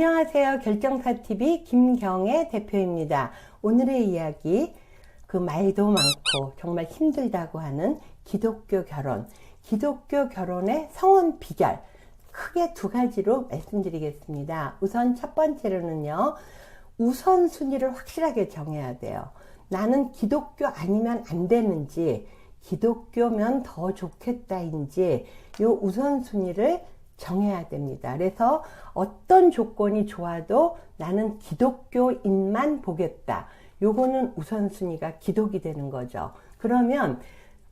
안녕하세요. 결정사TV 김경애 대표입니다. 오늘의 이야기, 그 말도 많고 정말 힘들다고 하는 기독교 결혼, 기독교 결혼의 성혼 비결, 크게 두 가지로 말씀드리겠습니다. 우선 첫 번째로는요, 우선순위를 확실하게 정해야 돼요. 나는 기독교 아니면 안 되는지, 기독교면 더 좋겠다인지, 요 우선순위를 정해야 됩니다. 그래서 어떤 조건이 좋아도 나는 기독교인만 보겠다. 요거는 우선순위가 기독이 되는 거죠. 그러면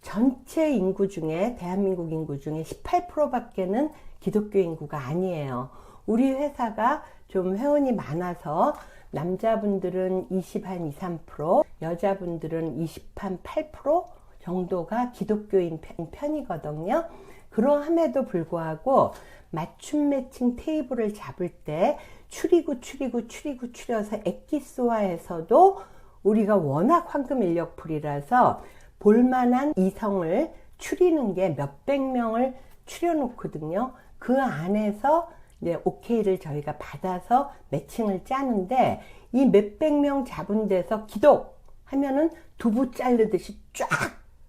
전체 인구 중에, 대한민국 인구 중에 18%밖에는 기독교 인구가 아니에요. 우리 회사가 좀 회원이 많아서 남자분들은 20한 2, 3%, 여자분들은 20한 8% 정도가 기독교인 편이거든요. 그러함에도 불구하고 맞춤 매칭 테이블을 잡을 때 추려서 엑기스화해서도 우리가 워낙 황금 인력풀이라서 볼만한 이성을 추리는 게 몇백 명을 추려놓거든요. 그 안에서 이제 오케이를 저희가 받아서 매칭을 짜는데, 이 몇백 명 잡은 데서 기독 하면은 두부 자르듯이 쫙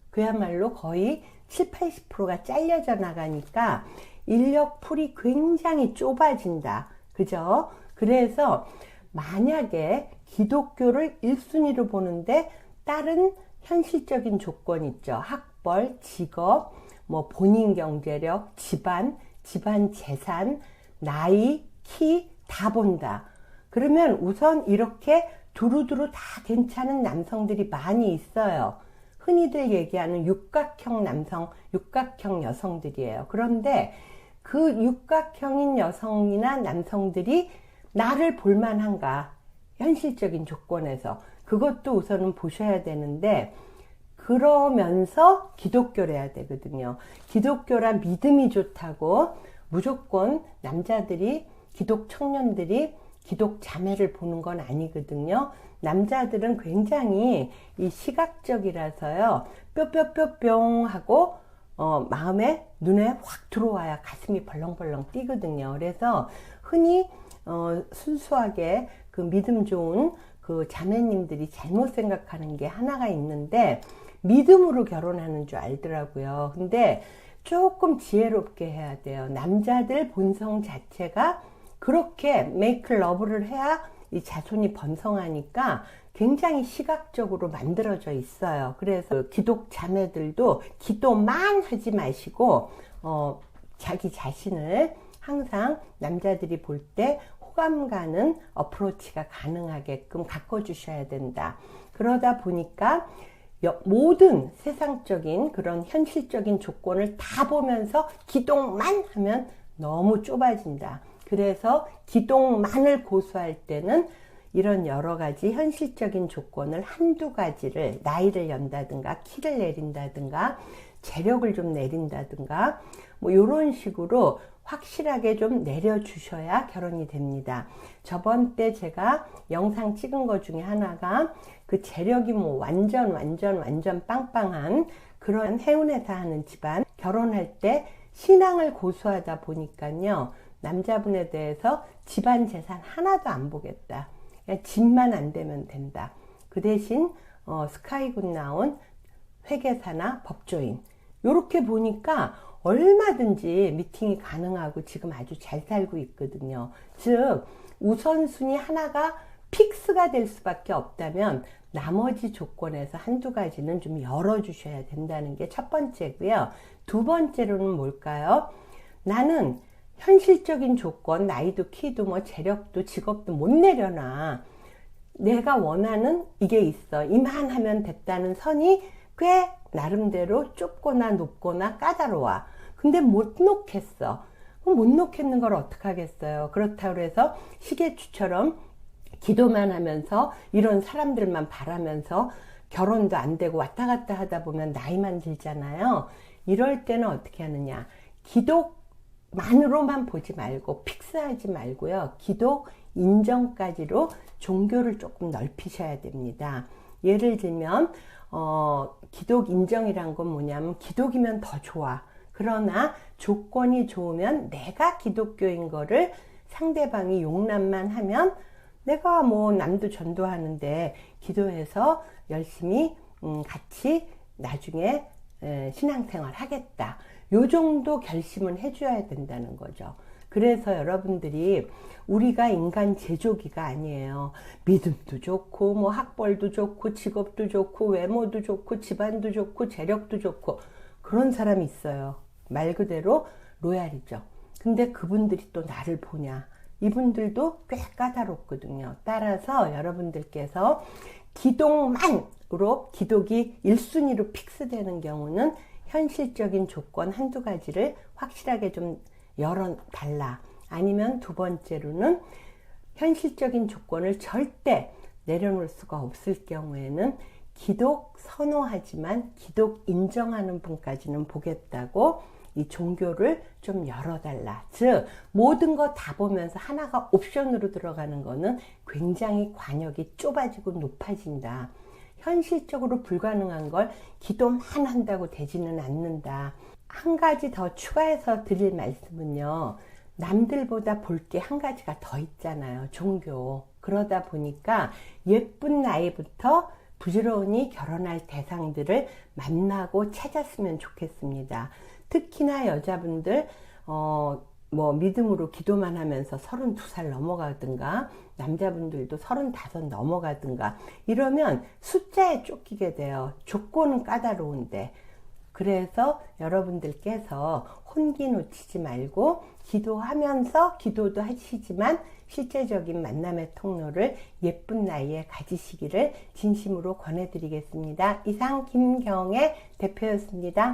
그야말로 거의 70~80%가 잘려져 나가니까 인력풀이 굉장히 좁아진다. 그죠? 그래서 만약에 기독교를 1순위로 보는데 다른 현실적인 조건 있죠. 학벌, 직업, 뭐 본인 경제력, 집안 재산, 나이, 키 다 본다. 그러면 우선 이렇게 두루두루 다 괜찮은 남성들이 많이 있어요. 흔히들 얘기하는 육각형 남성, 육각형 여성들이에요. 그런데 그 육각형인 여성이나 남성들이 나를 볼만한가? 현실적인 조건에서. 그것도 우선은 보셔야 되는데, 그러면서 기독교를 해야 되거든요. 기독교란 믿음이 좋다고 무조건 남자들이, 기독 청년들이 기독 자매를 보는 건 아니거든요. 남자들은 굉장히 이 시각적이라서요, 뿅뿅뿅뿅 하고 마음에, 눈에 확 들어와야 가슴이 벌렁벌렁 뛰거든요. 그래서 흔히 순수하게 그 믿음 좋은 그 자매님들이 잘못 생각하는 게 하나가 있는데, 믿음으로 결혼하는 줄 알더라고요. 근데 조금 지혜롭게 해야 돼요. 남자들 본성 자체가 그렇게 메이크 러브를 해야 이 자손이 번성하니까 굉장히 시각적으로 만들어져 있어요. 그래서 기독 자매들도 기도만 하지 마시고 자기 자신을 항상 남자들이 볼 때 호감 가는 어프로치가 가능하게끔 가꿔주셔야 된다. 그러다 보니까 모든 세상적인 그런 현실적인 조건을 다 보면서 기독만 하면 너무 좁아진다. 그래서 기독만을 고수할 때는 이런 여러 가지 현실적인 조건을 한두 가지를, 나이를 연다든가 키를 내린다든가 재력을 좀 내린다든가 뭐 이런 식으로 확실하게 좀 내려주셔야 결혼이 됩니다. 저번 때 제가 영상 찍은 것 중에 하나가 그 재력이 뭐 완전 빵빵한 그런 해운회사 하는 집안, 결혼할 때 신앙을 고수하다 보니까요, 남자분에 대해서 집안 재산 하나도 안 보겠다. 그냥 집만 안 되면 된다. 그 대신 스카이굿 나온 회계사나 법조인, 요렇게 보니까 얼마든지 미팅이 가능하고 지금 아주 잘 살고 있거든요. 즉 우선순위 하나가 픽스가 될 수밖에 없다면 나머지 조건에서 한두 가지는 좀 열어주셔야 된다는 게 첫 번째고요. 두 번째로는 뭘까요? 나는 현실적인 조건, 나이도 키도 뭐 재력도 직업도 못 내려놔. 내가 원하는 이게 있어. 이만하면 됐다는 선이 꽤 나름대로 좁거나 높거나 까다로워. 근데 못 놓겠어. 그럼 못 놓겠는 걸 어떡하겠어요. 그렇다고 해서 시계추처럼 기도만 하면서 이런 사람들만 바라면서 결혼도 안 되고 왔다 갔다 하다 보면 나이만 들잖아요. 이럴 때는 어떻게 하느냐. 기독만으로만 보지 말고 픽스하지 말고요. 기독 인정까지로 종교를 조금 넓히셔야 됩니다. 예를 들면 기독 인정이란 건 뭐냐면 기독이면 더 좋아. 그러나 조건이 좋으면 내가 기독교인 거를 상대방이 용납만 하면 내가 뭐 남도 전도하는데 기도해서 열심히 같이 나중에 신앙생활 하겠다. 요 정도 결심은 해줘야 된다는 거죠. 그래서 여러분들이 우리가 인간 제조기가 아니에요. 믿음도 좋고 뭐 학벌도 좋고 직업도 좋고 외모도 좋고 집안도 좋고 재력도 좋고 그런 사람이 있어요. 말 그대로 로얄이죠. 근데 그분들이 또 나를 보냐. 이분들도 꽤 까다롭거든요. 따라서 여러분들께서 기독만으로 기독이 1순위로 픽스되는 경우는 현실적인 조건 한두 가지를 확실하게 좀 열어달라. 아니면 두 번째로는 현실적인 조건을 절대 내려놓을 수가 없을 경우에는 기독 선호하지만 기독 인정하는 분까지는 보겠다고 이 종교를 좀 열어달라. 즉 모든 거 다 보면서 하나가 옵션으로 들어가는 거는 굉장히 관역이 좁아지고 높아진다. 현실적으로 불가능한 걸 기도만 한다고 되지는 않는다. 한 가지 더 추가해서 드릴 말씀은요. 남들보다 볼 게 한 가지가 더 있잖아요. 종교. 그러다 보니까 예쁜 나이부터 부지런히 결혼할 대상들을 만나고 찾았으면 좋겠습니다. 특히나 여자분들 뭐 믿음으로 기도만 하면서 32살 넘어가든가 남자분들도 35 넘어가든가 이러면 숫자에 쫓기게 돼요. 조건은 까다로운데. 그래서 여러분들께서 혼기 놓치지 말고 기도하면서 기도도 하시지만 실제적인 만남의 통로를 예쁜 나이에 가지시기를 진심으로 권해드리겠습니다. 이상 김경애 대표였습니다.